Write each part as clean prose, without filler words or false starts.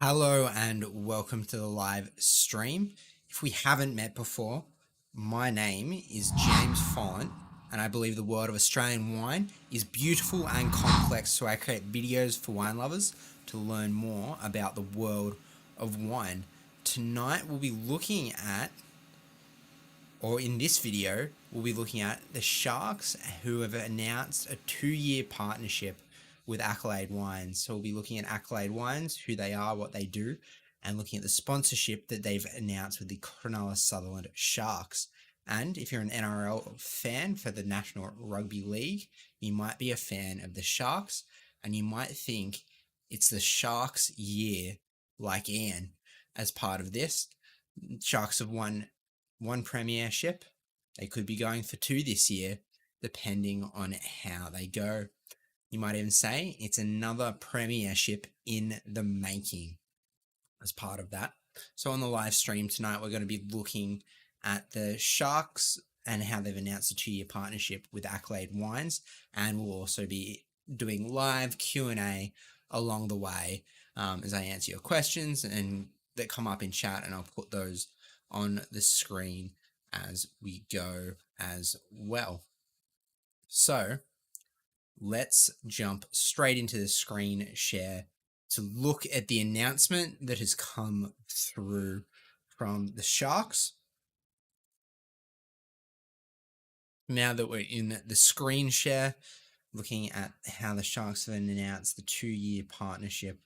Hello and welcome to the live stream. If we haven't met before, my name is James Follent, and I believe the world of Australian wine is beautiful and complex, so I create videos for wine lovers to learn more about the world of wine. Tonight we'll be looking at, or in this video, we'll be looking at the Sharks, who have announced a 2-year partnership with Accolade Wines. So we'll be looking at Accolade Wines, who they are, what they do, and looking at the sponsorship that they've announced with the Cronulla Sutherland Sharks. And if you're an NRL fan for the National Rugby League, you might be a fan of the Sharks, and you might think it's the Sharks' year, like Ian, as part of this. Sharks have won one premiership. They could be going for 2 this year, depending on how they go. You might even say it's another premiership in the making as part of that. So on the live stream tonight, we're going to be looking at the Sharks and how they've announced a 2-year partnership with Accolade Wines, and we'll also be doing live Q&A along the way as I answer your questions and that come up in chat, and I'll put those on the screen as we go as well. So let's jump straight into the screen share to look at the announcement that has come through from the Sharks. Now that we're in the screen share, looking at how the Sharks have announced the 2-year partnership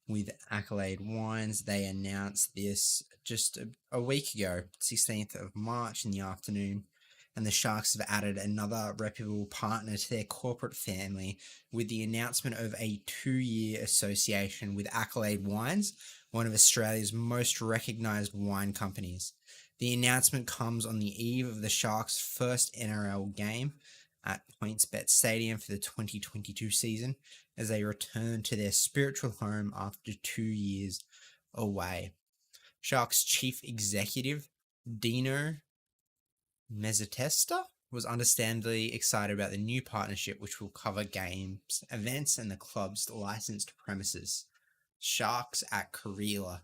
with Accolade Wines. They announced this just a week ago, 16th of March in the afternoon, and the Sharks have added another reputable partner to their corporate family with the announcement of a 2-year association with Accolade Wines, one of Australia's most recognised wine companies. The announcement comes on the eve of the Sharks' first NRL game at PointsBet Stadium for the 2022 season as they return to their spiritual home after 2 years away. Sharks chief executive Dino Mezzatesta was understandably excited about the new partnership, which will cover games, events, and the club's licensed premises. Sharks at Karela.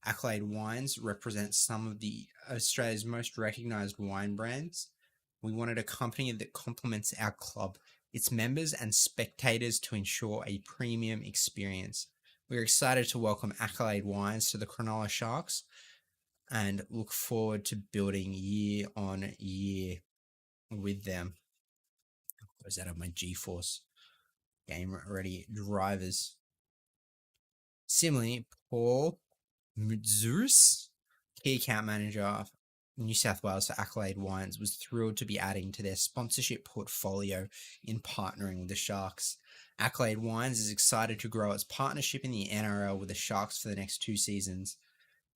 Accolade Wines represents some of the Australia's most recognised wine brands. We wanted a company that complements our club, its members and spectators to ensure a premium experience. We're excited to welcome Accolade Wines to the Cronulla Sharks and look forward to building year on year with them. Close out of my GeForce game ready drivers. Similarly, Paul Mutzuris, key account manager of New South Wales for Accolade Wines, was thrilled to be adding to their sponsorship portfolio in partnering with the Sharks. Accolade Wines is excited to grow its partnership in the NRL with the Sharks for the next 2 seasons.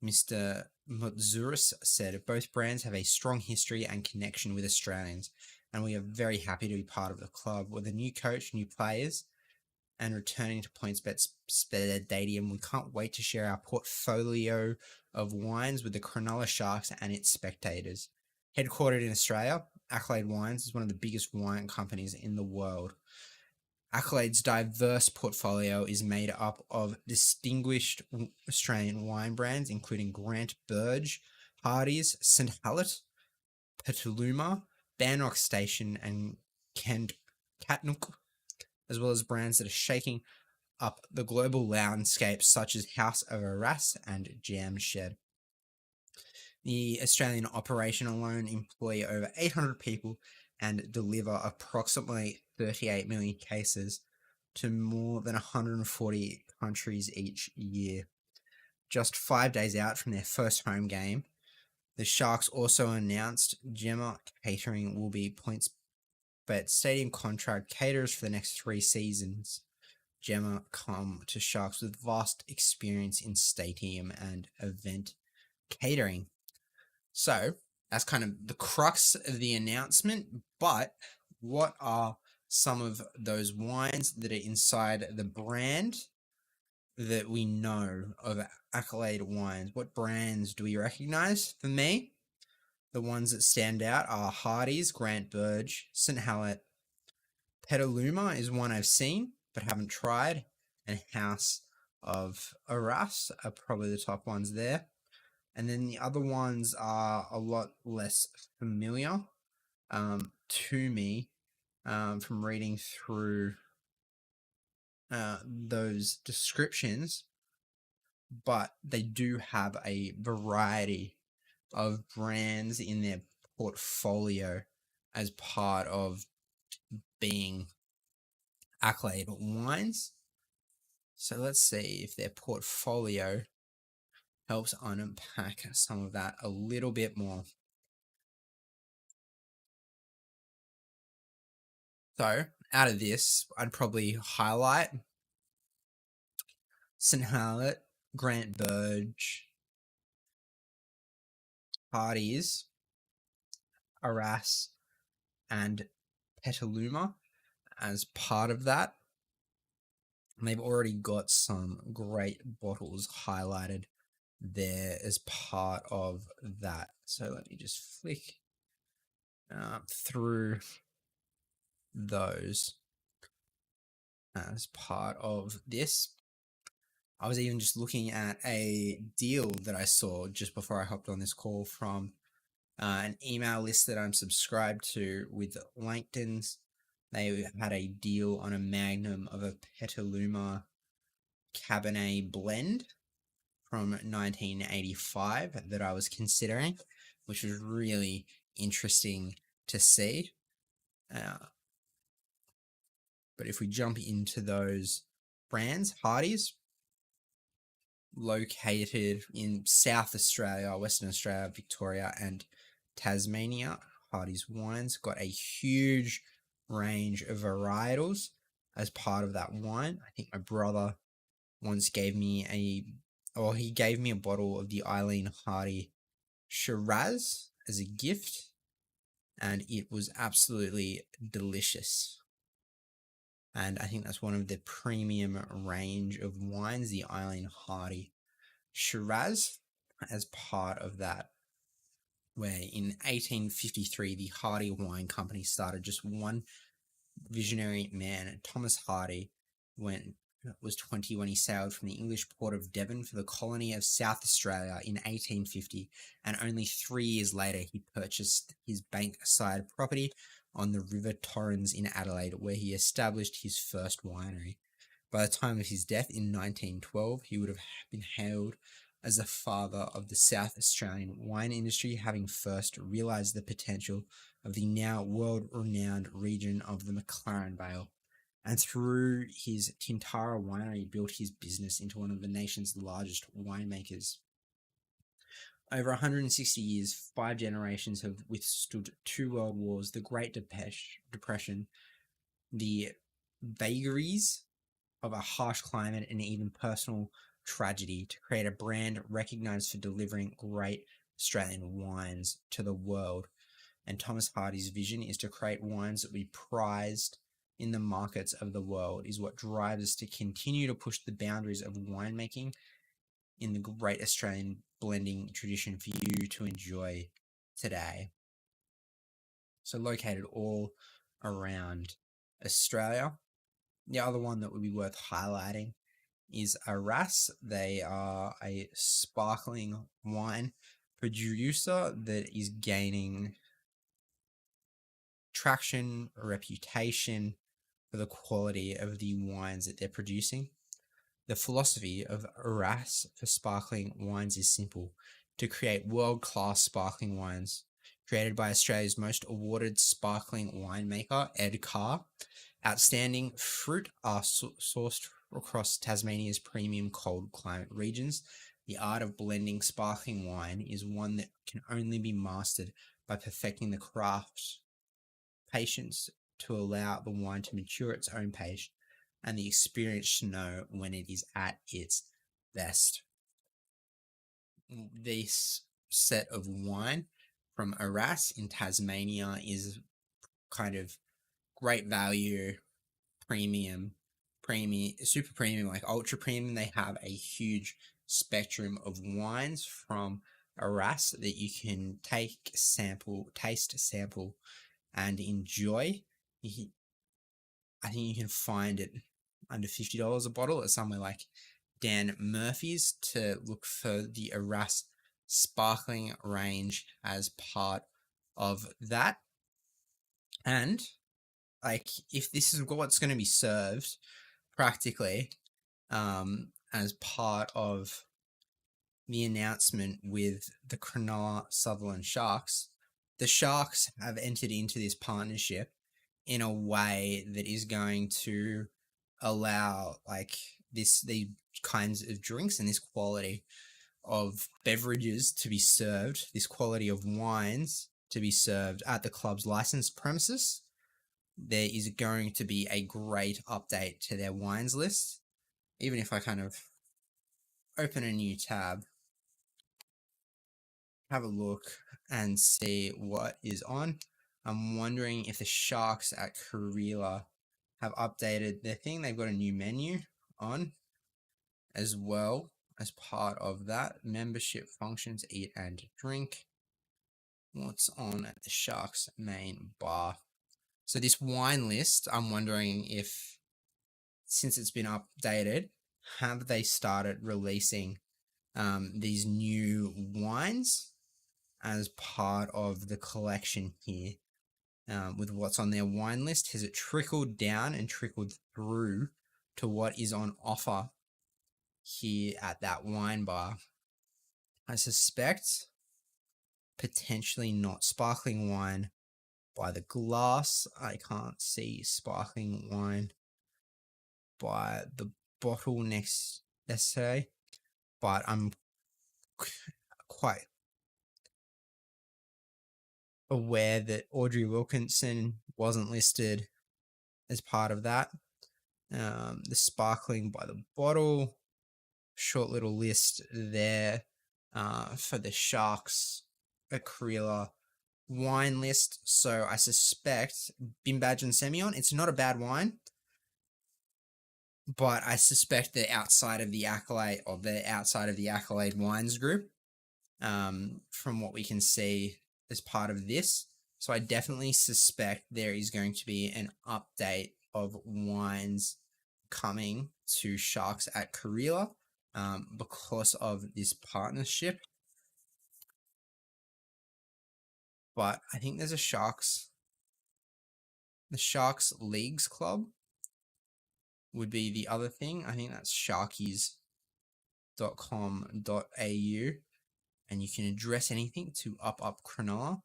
Mr. Mutzuris said, both brands have a strong history and connection with Australians, and we are very happy to be part of the club. With a new coach, new players, and returning to PointsBet Stadium, we can't wait to share our portfolio of wines with the Cronulla Sharks and its spectators. Headquartered in Australia, Accolade Wines is one of the biggest wine companies in the world. Accolade's diverse portfolio is made up of distinguished Australian wine brands, including Grant Burge, Hardy's, St. Hallett, Petaluma, Bannock Station, and Katnook, as well as brands that are shaking up the global landscape, such as House of Arras and Jam Shed. The Australian operation alone employ over 800 people and deliver approximately 38 million cases to more than 140 countries each year. Just 5 days out from their first home game, the Sharks also announced Gemma Catering will be PointsBet Stadium contract caterers for the next 3 seasons. Gemma come to Sharks with vast experience in stadium and event catering. So that's kind of the crux of the announcement, but what are some of those wines that are inside the brand that we know of Accolade Wines? What brands do we recognize? For me, the ones that stand out are Hardy's, Grant Burge, St. Hallett. Petaluma is one I've seen but haven't tried, and House of Arras are probably the top ones there. And then the other ones are a lot less familiar to me from reading through those descriptions, but they do have a variety of brands in their portfolio as part of being Accolade Wines. So let's see if their portfolio helps unpack some of that a little bit more. So out of this, I'd probably highlight St. Hallett, Grant Burge, Hardy's, Arras, and Petaluma as part of that. And they've already got some great bottles highlighted there as part of that. So let me just flick through those as part of this. I was even just looking at a deal that I saw just before I hopped on this call from an email list that I'm subscribed to with Langton's. They had a deal on a magnum of a Petaluma Cabernet blend from 1985 that I was considering, which was really interesting to see. But if we jump into those brands, Hardy's, located in South Australia, Western Australia, Victoria, and Tasmania. Hardy's Wines got a huge range of varietals as part of that wine. I think my brother once gave me he gave me a bottle of the Eileen Hardy Shiraz as a gift, and it was absolutely delicious. And I think that's one of the premium range of wines, the Eileen Hardy Shiraz, as part of that, where in 1853, the Hardy Wine Company started. Just one visionary man, Thomas Hardy, was 20 when he sailed from the English port of Devon for the colony of South Australia in 1850, and only 3 years later he purchased his bankside property on the River Torrens in Adelaide, where he established his first winery. By the time of his death in 1912, he would have been hailed as the father of the South Australian wine industry, having first realised the potential of the now world-renowned region of the McLaren Vale. And through his Tintara winery, built his business into one of the nation's largest winemakers. Over 160 years, 5 generations have withstood 2 world wars, the Great Depression, the vagaries of a harsh climate, and even personal tragedy to create a brand recognized for delivering great Australian wines to the world. And Thomas Hardy's vision is to create wines that will be prized in the markets of the world, is what drives us to continue to push the boundaries of winemaking in the great Australian blending tradition for you to enjoy today. So located all around Australia. The other one that would be worth highlighting is Arras. They are a sparkling wine producer that is gaining traction, reputation for the quality of the wines that they're producing. The philosophy of Arras for sparkling wines is simple: to create world-class sparkling wines. Created by Australia's most awarded sparkling winemaker, Ed Carr, outstanding fruit are sourced across Tasmania's premium cold climate regions. The art of blending sparkling wine is one that can only be mastered by perfecting the craft, patience to allow the wine to mature at its own pace, and the experience to know when it is at its best. This set of wine from Arras in Tasmania is kind of great value, super premium, like ultra premium. They have a huge spectrum of wines from Arras that you can taste, sample, and enjoy. I think you can find it under $50 a bottle at somewhere like Dan Murphy's to look for the Arras sparkling range as part of that. And like, if this is what's going to be served practically as part of the announcement with the Cronulla Sutherland Sharks, the Sharks have entered into this partnership in a way that is going to allow like these kinds of drinks and this quality of beverages to be served, this quality of wines to be served at the club's licensed premises. There is going to be a great update to their wines list. Even if I kind of open a new tab, have a look and see what is on. I'm wondering if the Sharks at Karela have updated their thing. They've got a new menu on as well as part of that. Membership functions, eat and drink. What's on at the Sharks main bar? So this wine list, I'm wondering if, since it's been updated, have they started releasing these new wines as part of the collection here with what's on their wine list? Has it trickled down and trickled through to what is on offer here at that wine bar? I suspect potentially not. Sparkling wine by the glass. I can't see sparkling wine by the bottle next essay, but I'm quite aware that Audrey Wilkinson wasn't listed as part of that. The sparkling by the bottle, short little list there for the Sharks, a Karela wine list. So I suspect Bimbadge and Semyon, it's not a bad wine, but I suspect they're outside of the Accolade Wines group, from what we can see as part of this. So I definitely suspect there is going to be an update of wines coming to Sharks at Karela because of this partnership. But I think there's the Sharks Leagues Club would be the other thing. I think that's sharkies.com.au, and you can address anything to up Cronulla.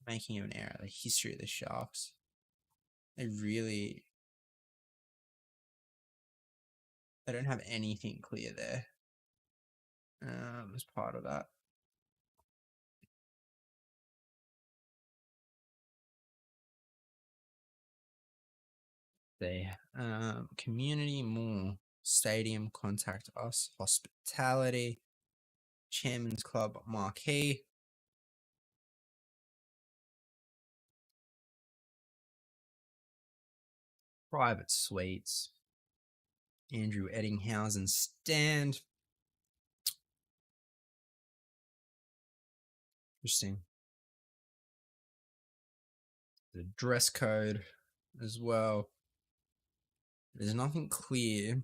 Making of an error, the history of the Sharks. They don't have anything clear there as part of that. They community more, stadium, contact us, hospitality, Chairman's Club marquee, private suites, Andrew Eddinghausen stand. Interesting. The dress code as well. There's nothing clear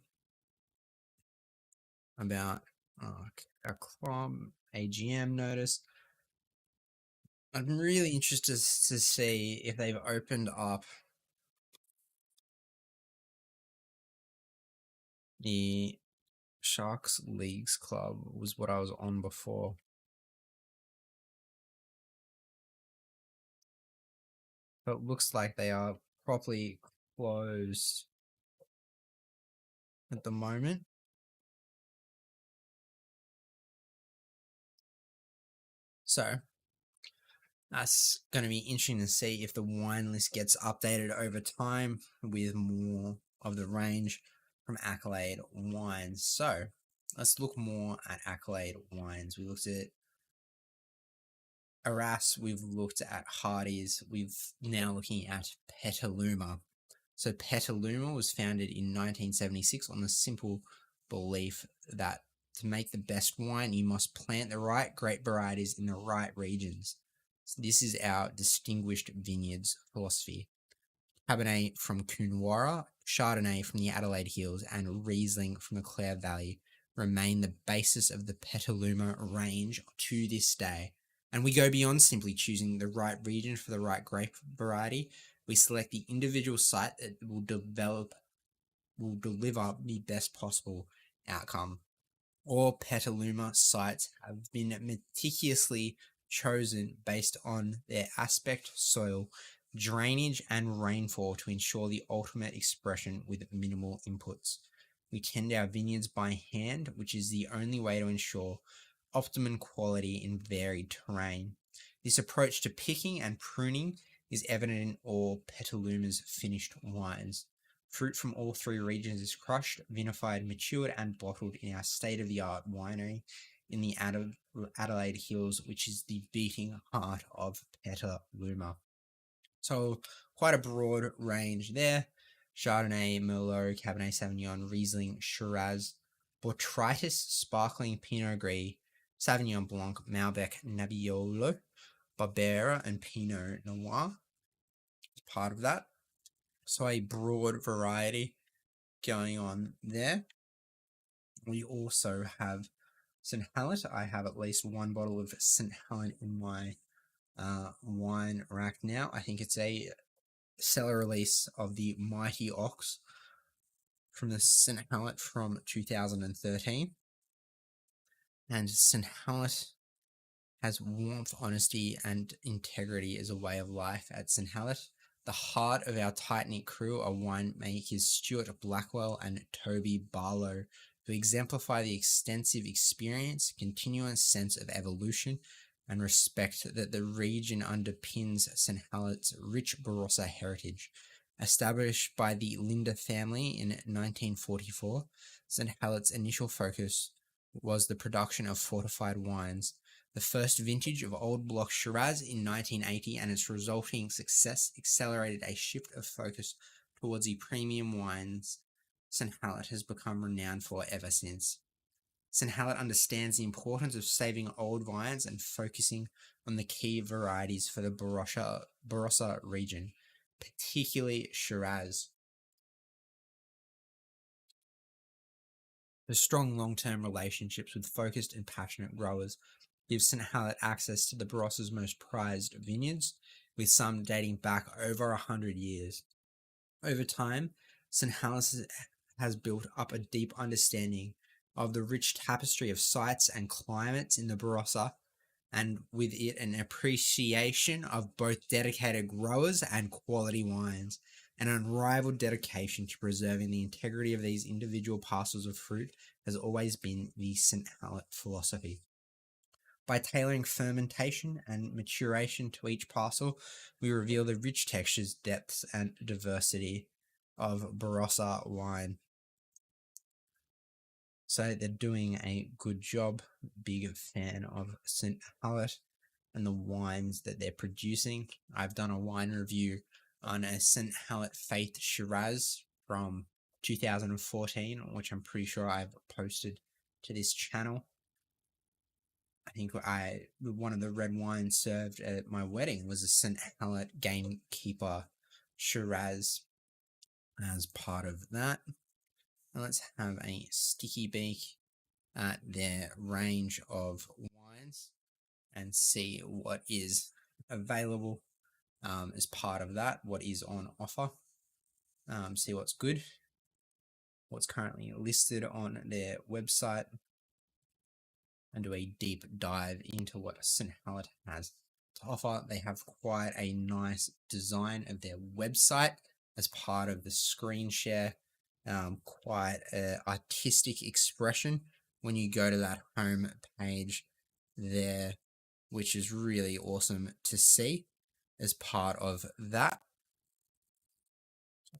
about our club AGM notice. I'm really interested to see if they've opened up the Sharks Leagues Club, was what I was on before. So it looks like they are properly closed at the moment. So that's going to be interesting to see if the wine list gets updated over time with more of the range from Accolade Wines. So let's look more at Accolade Wines. We looked at Arras, we've looked at Hardy's, we've now looking at Petaluma. So Petaluma was founded in 1976 on the simple belief that to make the best wine, you must plant the right grape varieties in the right regions. So this is our distinguished vineyards philosophy. Cabernet from Coonawarra, Chardonnay from the Adelaide Hills, and Riesling from the Clare Valley remain the basis of the Petaluma range to this day. And we go beyond simply choosing the right region for the right grape variety. We select the individual site that will deliver the best possible outcome. All Petaluma sites have been meticulously chosen based on their aspect, soil, drainage, and rainfall to ensure the ultimate expression with minimal inputs. We tend our vineyards by hand, which is the only way to ensure optimum quality in varied terrain. This approach to picking and pruning is evident in all Petaluma's finished wines. Fruit from all three regions is crushed, vinified, matured, and bottled in our state-of-the-art winery in the Adelaide Hills, which is the beating heart of Petaluma. So quite a broad range there. Chardonnay, Merlot, Cabernet Sauvignon, Riesling, Shiraz, Botrytis, Sparkling, Pinot Gris, Sauvignon Blanc, Malbec, Nebbiolo, Barbera, and Pinot Noir is part of that. So a broad variety going on there. We also have St. Helens. I have at least one bottle of St. Helens in my wine rack now. I think it's a cellar release of the Mighty Ox from the St. Helens from 2013. And St. Helens has warmth, honesty, and integrity as a way of life at St. Helens. The heart of our tight-knit crew are winemakers Stuart Blackwell and Toby Barlow, who exemplify the extensive experience, continuous sense of evolution, and respect that the region underpins St. Helens' rich Barossa heritage. Established by the Linda family in 1944, St. Helens' initial focus was the production of fortified wines. The first vintage of Old Block Shiraz in 1980 and its resulting success accelerated a shift of focus towards the premium wines St. Helens has become renowned for ever since. St. Helens understands the importance of saving old vines and focusing on the key varieties for the Barossa region, particularly Shiraz. The strong long-term relationships with focused and passionate growers gives St. Helens access to the Barossa's most prized vineyards, with some dating back over 100 years. Over time, St. Helens has built up a deep understanding of the rich tapestry of sites and climates in the Barossa, and with it an appreciation of both dedicated growers and quality wines. An unrivaled dedication to preserving the integrity of these individual parcels of fruit has always been the St. Helens philosophy. By tailoring fermentation and maturation to each parcel, we reveal the rich textures, depths, and diversity of Barossa wine. So they're doing a good job. Big fan of St. Helens and the wines that they're producing. I've done a wine review on a St. Helens Faith Shiraz from 2014, which I'm pretty sure I've posted to this channel. I think one of the red wines served at my wedding was a St. Helens Gamekeeper Shiraz as part of that. Now let's have a sticky beak at their range of wines and see what is available as part of that, what is on offer, see what's good, what's currently listed on their website, and do a deep dive into what St. Helens has to offer. They have quite a nice design of their website as part of the screen share, quite an artistic expression when you go to that home page there, which is really awesome to see as part of that.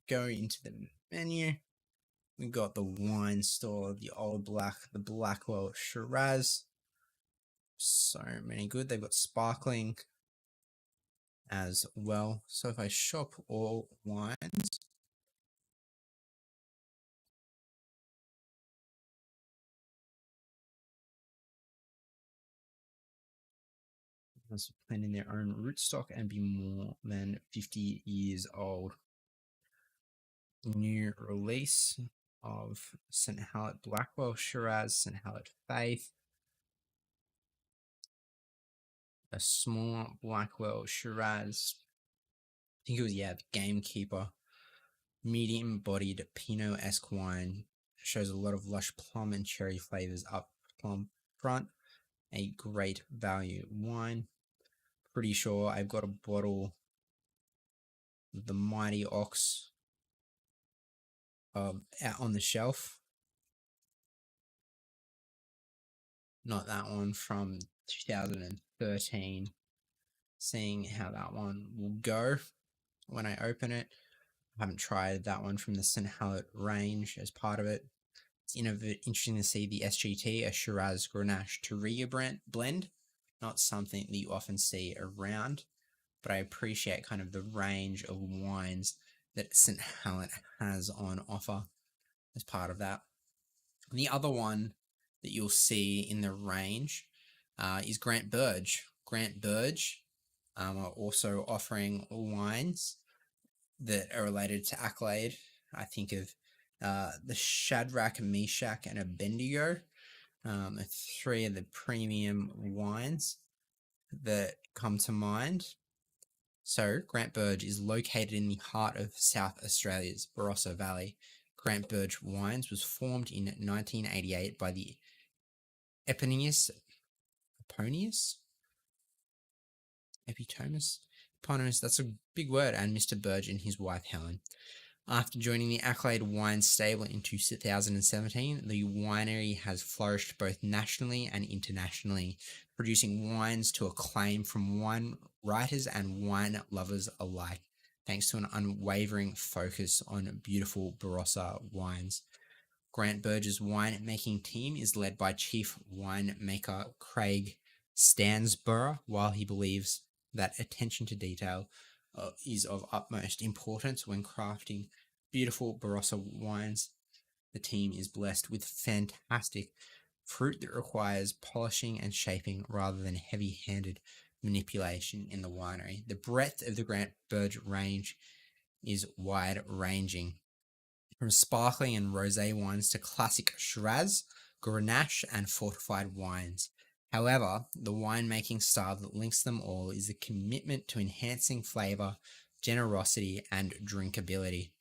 Go into the menu. We've got the wine store, the Old Black, the Blackwell Shiraz. So many good. They've got sparkling as well. So if I shop all wines, must plant in their own rootstock and be more than 50 years old. new release of St. Hallett Blackwell Shiraz, St. Hallett Faith, a small Blackwell Shiraz. I think it was, the Gamekeeper. Medium-bodied Pinot-esque wine. Shows a lot of lush plum and cherry flavors up plum front. A great value wine. Pretty sure I've got a bottle of the Mighty Ox out on the shelf. Not that one, from 2013. Seeing how that one will go when I open it. I haven't tried that one from the St. Hallett range as part of it. It's interesting to see the SGT, a Shiraz Grenache Touriga blend. Not something that you often see around, but I appreciate kind of the range of wines that St. Hallett has on offer as part of that. And the other one that you'll see in the range is Grant Burge. Grant Burge are also offering wines that are related to Accolade. I think of the Shadrach, Meshach, and Abednego, three of the premium wines that come to mind. So, Grant Burge is located in the heart of South Australia's Barossa Valley. Grant Burge Wines was formed in 1988 by the Eponymous, that's a big word, and Mr. Burge and his wife Helen. After joining the Accolade Wines stable in 2017, the winery has flourished both nationally and internationally, producing wines to acclaim from wine writers and wine lovers alike, thanks to an unwavering focus on beautiful Barossa wines. Grant Burge's wine-making team is led by Chief Winemaker Craig Stansborough, while he believes that attention to detail is of utmost importance when crafting beautiful Barossa wines. The team is blessed with fantastic fruit that requires polishing and shaping rather than heavy-handed manipulation in the winery. The breadth of the Grant Burge range is wide-ranging, from sparkling and rosé wines to classic Shiraz, Grenache, and fortified wines. However, the winemaking style that links them all is a commitment to enhancing flavor, generosity, and drinkability,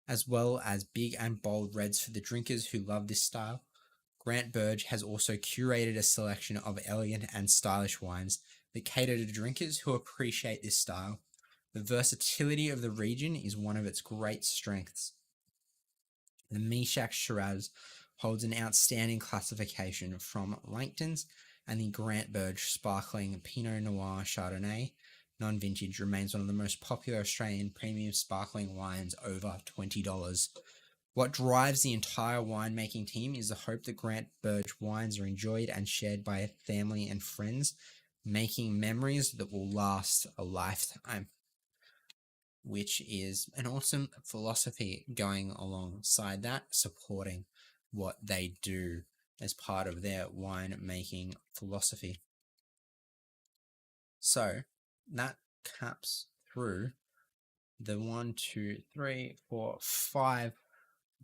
as well as big and bold reds for the drinkers who love this style. Grant Burge has also curated a selection of elegant and stylish wines that cater to drinkers who appreciate this style. The versatility of the region is one of its great strengths. The Meshach Shiraz holds an outstanding classification from Langton's, and the Grant Burge Sparkling Pinot Noir Chardonnay non-vintage remains one of the most popular Australian premium sparkling wines, over $20. What drives the entire winemaking team is the hope that Grant Burge wines are enjoyed and shared by family and friends, making memories that will last a lifetime, which is an awesome philosophy going alongside that, supporting what they do as part of their wine-making philosophy. So that caps through the 5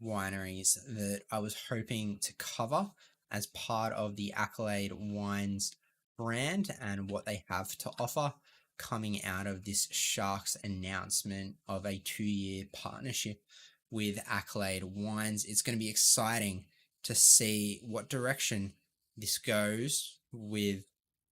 wineries that I was hoping to cover as part of the Accolade Wines brand and what they have to offer coming out of this Sharks announcement of a 2-year partnership with Accolade Wines. It's going to be exciting to see what direction this goes with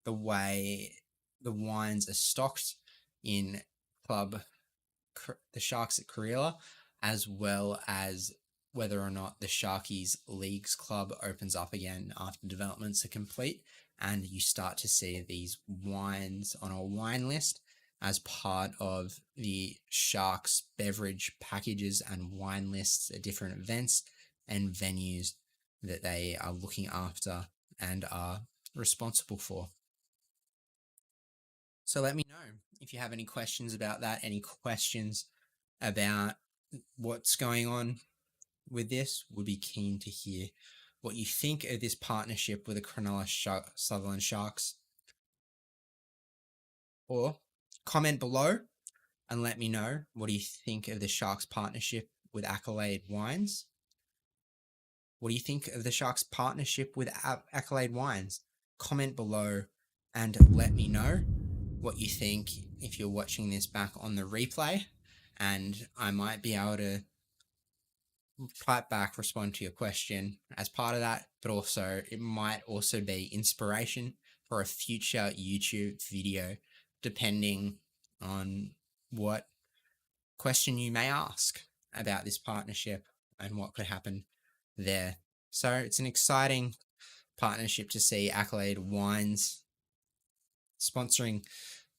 the way the wines are stocked in the Sharks at Karela, as well as whether or not the Sharkies Leagues Club opens up again after developments are complete, and you start to see these wines on a wine list as part of the Sharks beverage packages and wine lists at different events and venues that they are looking after and are responsible for. So let me know if you have any questions about that, any questions about what's going on with this. Would be keen to hear what you think of this partnership with the Cronulla Sutherland Sharks. Or comment below and let me know what do you think of the Sharks partnership with Accolade Wines? What do you think of the Sharks' partnership with Accolade Wines? Comment below and let me know what you think if you're watching this back on the replay, and I might be able to type back, respond to your question as part of that, but also it might also be inspiration for a future YouTube video, depending on what question you may ask about this partnership and what could happen there. So it's an exciting partnership to see Accolade Wines sponsoring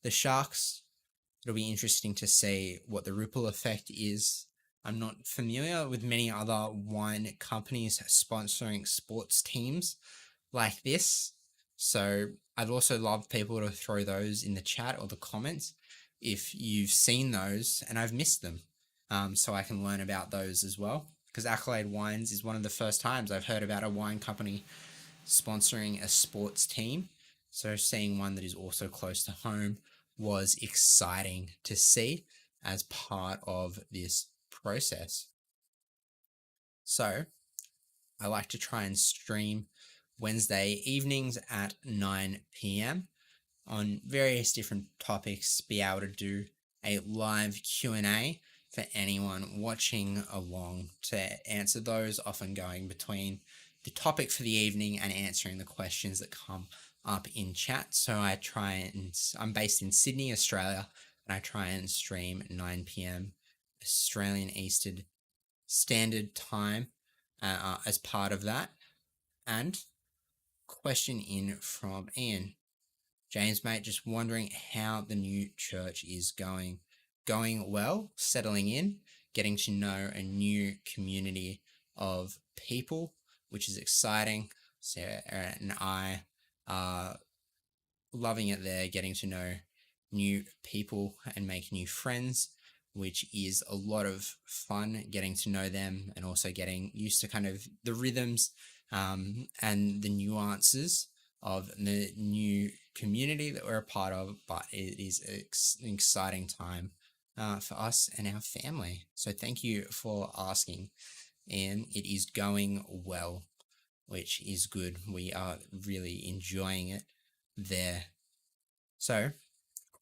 the Sharks. It'll be interesting to see what the ripple effect is. I'm not familiar with many other wine companies sponsoring sports teams like this, so I'd also love people to throw those in the chat or the comments if you've seen those and I've missed them, so I can learn about those as well, because Accolade Wines is one of the first times I've heard about a wine company sponsoring a sports team, so seeing one that is also close to home was exciting to see as part of this process. So I like to try and stream Wednesday evenings at 9 p.m. on various different topics, be able to do a live Q&A for anyone watching along to answer those, often going between the topic for the evening and answering the questions that come up in chat. So I'm based in Sydney, Australia, and I try and stream 9 p.m. Australian Eastern Standard Time as part of that. And question in from Ian. James, mate, just wondering how the new church is going. Going well, settling in, getting to know a new community of people, which is exciting. Sarah and I are loving it there, getting to know new people and make new friends, which is a lot of fun, getting to know them and also getting used to kind of the rhythms and the nuances of the new community that we're a part of. But it is an exciting time for us and our family. So thank you for asking, and it is going well, which is good. We are really enjoying it there. So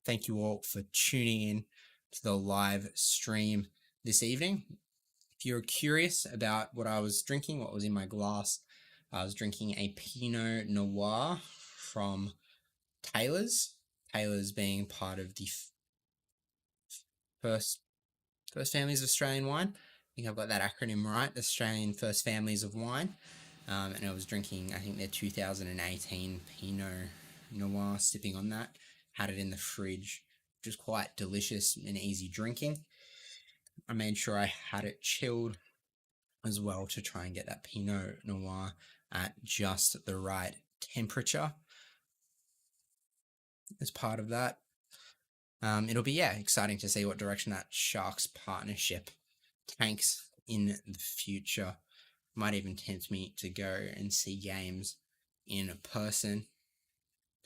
thank you all for tuning in to the live stream this evening. If you're curious about what I was drinking, what was in my glass, I was drinking a Pinot Noir from Taylor's. Taylor's being part of the first families of Australian wine. I think I've got that acronym right, Australian First Families of Wine. And I was drinking, I think, their 2018 Pinot Noir, sipping on that. Had it in the fridge, which was quite delicious and easy drinking. I made sure I had it chilled as well to try and get that Pinot Noir at just the right temperature as part of that. It'll be, exciting to see what direction that Sharks partnership takes in the future. Might even tempt me to go and see games in person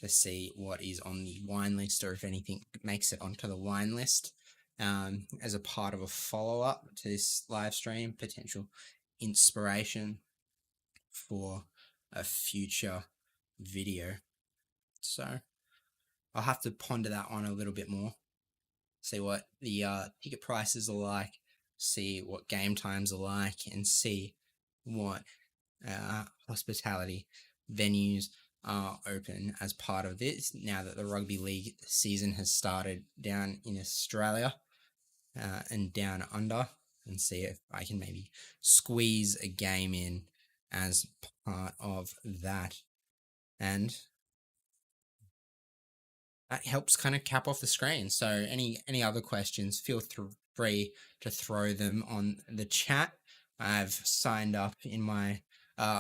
to see what is on the wine list, or if anything makes it onto the wine list as a part of a follow-up to this live stream, potential inspiration for a future video. So I'll have to ponder that one a little bit more, see what the ticket prices are like, see what game times are like, and see what hospitality venues are open as part of this now that the rugby league season has started down in Australia and down under, and see if I can maybe squeeze a game in as part of that. And that helps kind of cap off the screen. So any other questions, feel free to throw them on the chat. I've signed up in my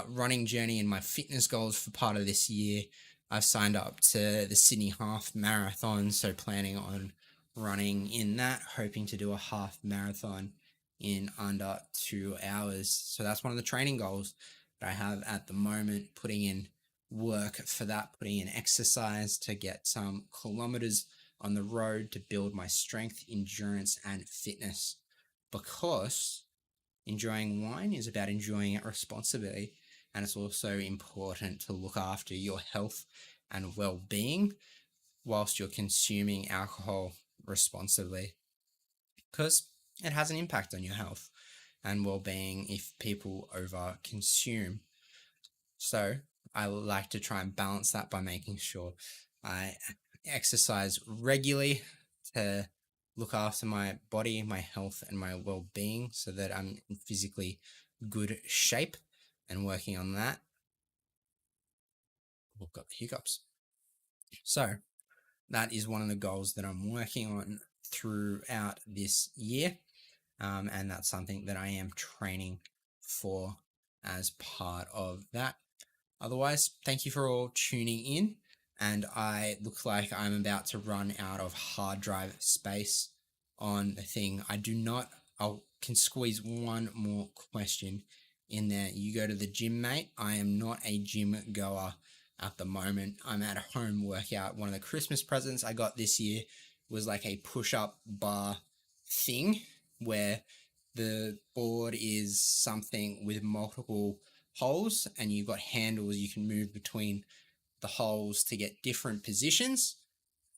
running journey and my fitness goals for part of this year. I've signed up to the Sydney Half Marathon, so planning on running in that, hoping to do a half marathon in under 2 hours. So that's one of the training goals that I have at the moment, putting in work for that, putting in exercise to get some kilometers on the road to build my strength, endurance, and fitness. Because enjoying wine is about enjoying it responsibly. And it's also important to look after your health and well-being whilst you're consuming alcohol responsibly, because it has an impact on your health and well-being if people over consume. So I like to try and balance that by making sure I exercise regularly to look after my body, my health, and my well-being so that I'm in physically good shape, and working on that. We've got the hiccups. So that is one of the goals that I'm working on throughout this year. And that's something that I am training for as part of that. Otherwise, thank you for all tuning in. And I look like I'm about to run out of hard drive space on the thing. I can squeeze one more question in there. You go to the gym, mate. I am not a gym goer at the moment. I'm at a home workout. One of the Christmas presents I got this year was like a push-up bar thing where the board is something with multiple holes, and you've got handles you can move between the holes to get different positions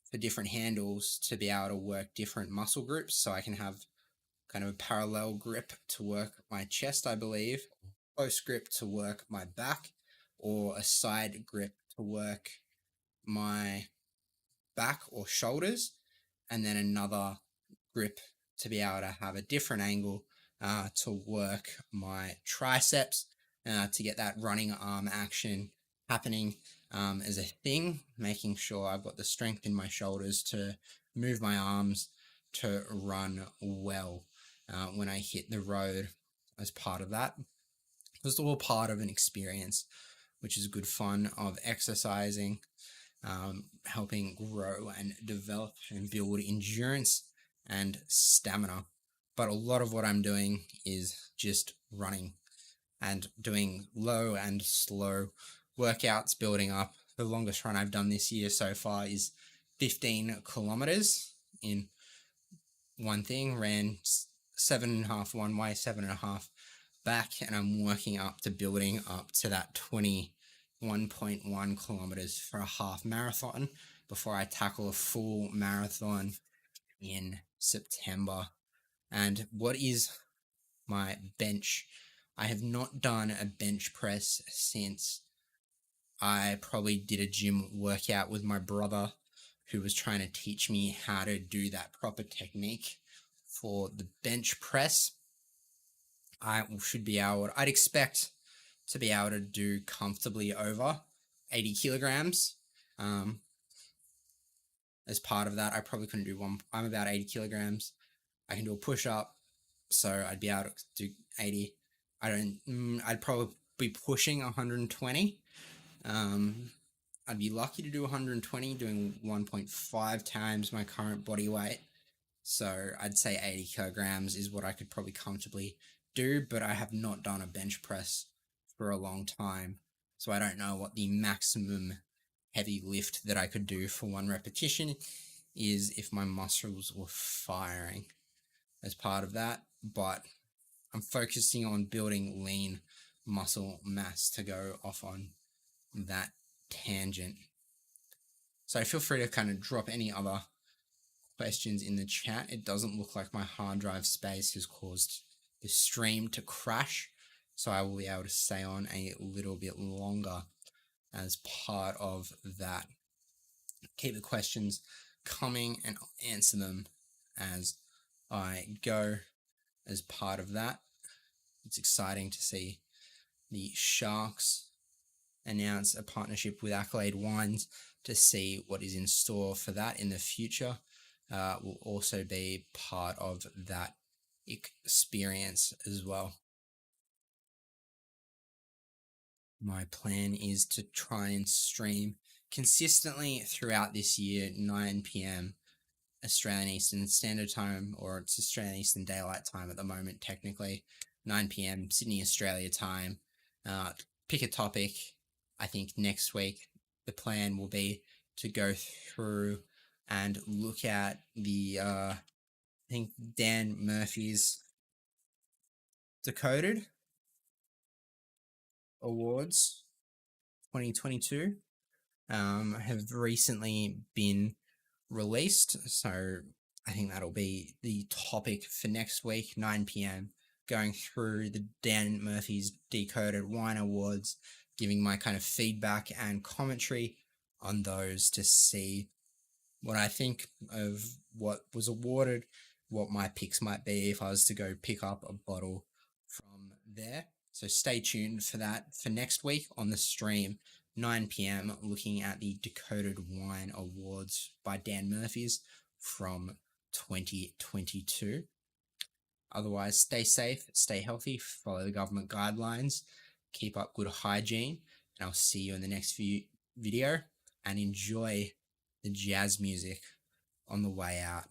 for different handles to be able to work different muscle groups. So I can have kind of a parallel grip to work my chest, I believe, close grip to work my back, or a side grip to work my back or shoulders, and then another grip to be able to have a different angle to work my triceps, to get that running arm action happening as a thing, making sure I've got the strength in my shoulders to move my arms to run well when I hit the road as part of that. It's all part of an experience, which is good fun of exercising, helping grow and develop and build endurance and stamina. But a lot of what I'm doing is just running and doing low and slow workouts, building up. The longest run I've done this year so far is 15 kilometers in one thing, ran 7.5 one way, 7.5 back, and I'm working up to building up to that 21.1 kilometers for a half marathon before I tackle a full marathon in September. And what is my bench? I have not done a bench press since I probably did a gym workout with my brother, who was trying to teach me how to do that proper technique for the bench press. I'd expect to be able to do comfortably over 80 kilograms. As part of that, I probably couldn't do one. I'm about 80 kilograms. I can do a push up, so I'd be able to do 80. I'd probably be pushing 120. I'd be lucky to do 120, doing 1.5 times my current body weight. So I'd say 80 kilograms is what I could probably comfortably do, but I have not done a bench press for a long time. So I don't know what the maximum heavy lift that I could do for one repetition is if my muscles were firing as part of that. But I'm focusing on building lean muscle mass to go off on that tangent. So feel free to kind of drop any other questions in the chat. It doesn't look like my hard drive space has caused the stream to crash, so I will be able to stay on a little bit longer as part of that. Keep the questions coming and I'll answer them as I go as part of that. It's exciting to see the Sharks announce a partnership with Accolade Wines, to see what is in store for that in the future. Will also be part of that experience as well. My plan is to try and stream consistently throughout this year, 9 p.m. Australian Eastern Standard Time, or it's Australian Eastern Daylight Time at the moment, technically, 9 p.m. Sydney, Australia time. Pick a topic. I think next week the plan will be to go through and look at the, I think Dan Murphy's Decoded Awards 2022 have recently been released. So I think that'll be the topic for next week, 9 p.m. Going through the Dan Murphy's Decoded Wine Awards, giving my kind of feedback and commentary on those to see what I think of what was awarded, what my picks might be if I was to go pick up a bottle from there. So stay tuned for that for next week on the stream, 9 p.m, looking at the Decoded Wine Awards by Dan Murphy's from 2022. Otherwise, stay safe, stay healthy, follow the government guidelines, keep up good hygiene, and I'll see you in the next video, and enjoy the jazz music on the way out.